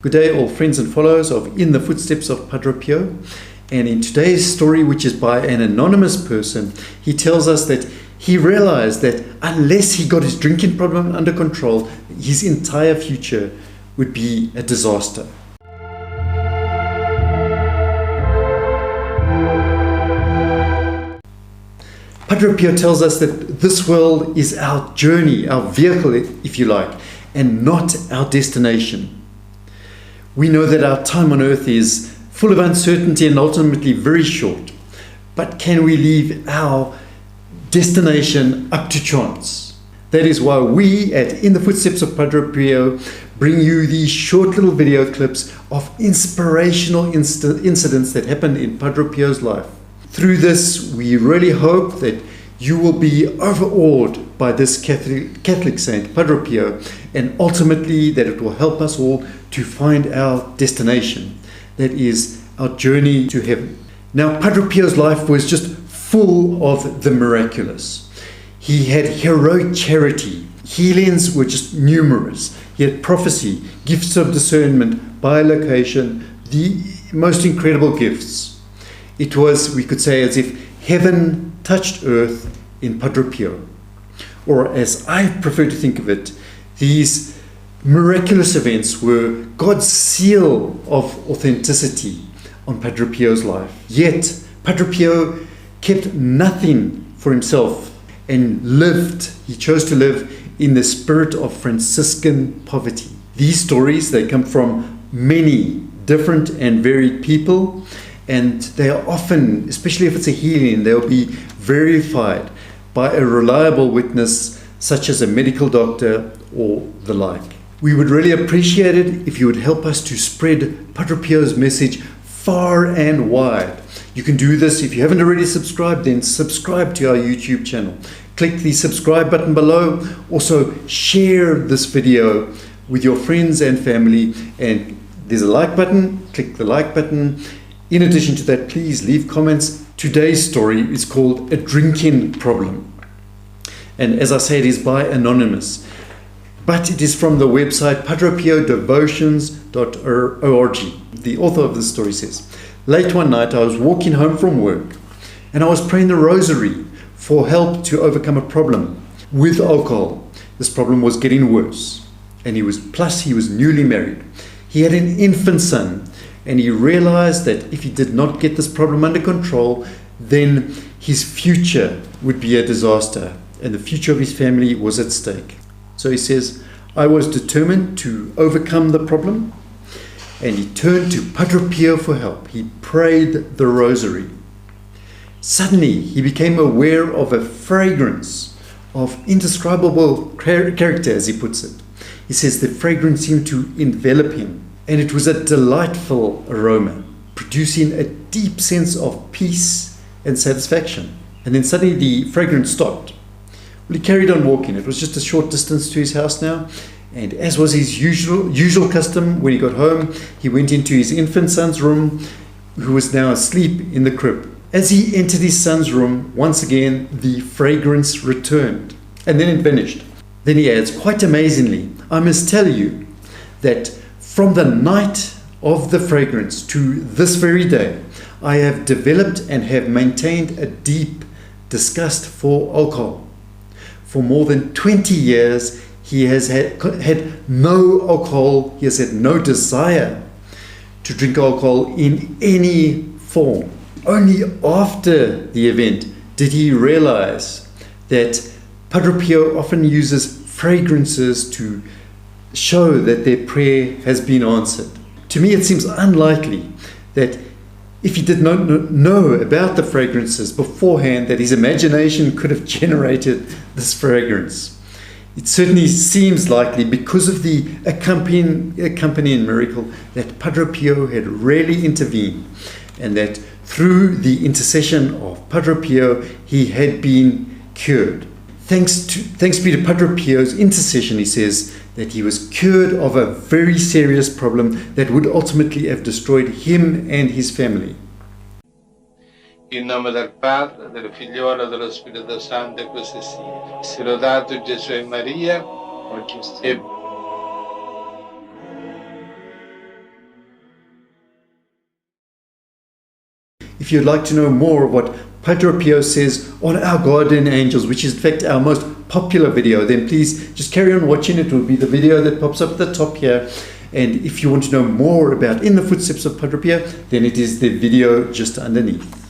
Good day, all friends and followers of In the Footsteps of Padre Pio. And in today's story, which is by an anonymous person, he tells us that he realized that unless he got his drinking problem under control, his entire future would be a disaster. Padre Pio tells us that this world is our journey, our vehicle, if you like, and not our destination. We know that our time on earth is full of uncertainty and ultimately very short. But can we leave our destination up to chance? That is why we at In the Footsteps of Padre Pio bring you these short little video clips of inspirational incidents that happened in Padre Pio's life. Through this, we really hope that you will be overawed by this Catholic saint, Padre Pio, and ultimately that it will help us all to find our destination, that is our journey to heaven. Now, Padre Pio's life was just full of the miraculous. He had heroic charity. Healings were just numerous. He had prophecy, gifts of discernment, bilocation, the most incredible gifts. It was, we could say, as if heaven touched earth in Padre Pio. Or as I prefer to think of it, these miraculous events were God's seal of authenticity on Padre Pio's life. Yet, Padre Pio kept nothing for himself and he chose to live in the spirit of Franciscan poverty. These stories, they come from many different and varied people, and they are often, especially if it's a healing, they'll be verified by a reliable witness such as a medical doctor or the like. We would really appreciate it if you would help us to spread Padre Pio's message far and wide. You can do this if you haven't already subscribed, then subscribe to our YouTube channel. Click the subscribe button below. Also share this video with your friends and family, and there's a like button, click the like button. In addition to that, please leave comments. Today's story is called A Drinking Problem. And as I say, it is by anonymous. But it is from the website padrepiodevotions.org. The author of this story says, late one night I was walking home from work and I was praying the rosary for help to overcome a problem with alcohol. This problem was getting worse. And he was newly married. He had an infant son. And he realized that if he did not get this problem under control, then his future would be a disaster and the future of his family was at stake. So he says, I was determined to overcome the problem, and he turned to Padre Pio for help. He prayed the rosary. Suddenly, he became aware of a fragrance of indescribable character, as he puts it. He says the fragrance seemed to envelop him. And it was a delightful aroma, producing a deep sense of peace and satisfaction. And then suddenly the fragrance stopped. Well, he carried on walking. It was just a short distance to his house now. And as was his usual custom, when he got home, he went into his infant son's room, who was now asleep in the crib. As he entered his son's room, once again, the fragrance returned. And then it vanished. Then he adds, quite amazingly, I must tell you that from the night of the fragrance to this very day, I have developed and have maintained a deep disgust for alcohol. For more than 20 years, he has had no alcohol, he has had no desire to drink alcohol in any form. Only after the event did he realize that Padre Pio often uses fragrances to show that their prayer has been answered. To me, it seems unlikely that if he did not know about the fragrances beforehand, that his imagination could have generated this fragrance. It certainly seems likely, because of the accompanying miracle, that Padre Pio had really intervened, and that through the intercession of Padre Pio, he had been cured. Thanks be to Padre Pio's intercession, he says, that he was cured of a very serious problem that would ultimately have destroyed him and his family. In nome del Padre, del Figliolo e dello Spirito Santo, e così sia. Sia lodato Gesù e Maria, e If you'd like to know more of what Padre Pio says on our guardian angels, which is in fact our most popular video, then please just carry on watching. It will be the video that pops up at the top here. And if you want to know more about In the Footsteps of Padre Pio, then it is the video just underneath.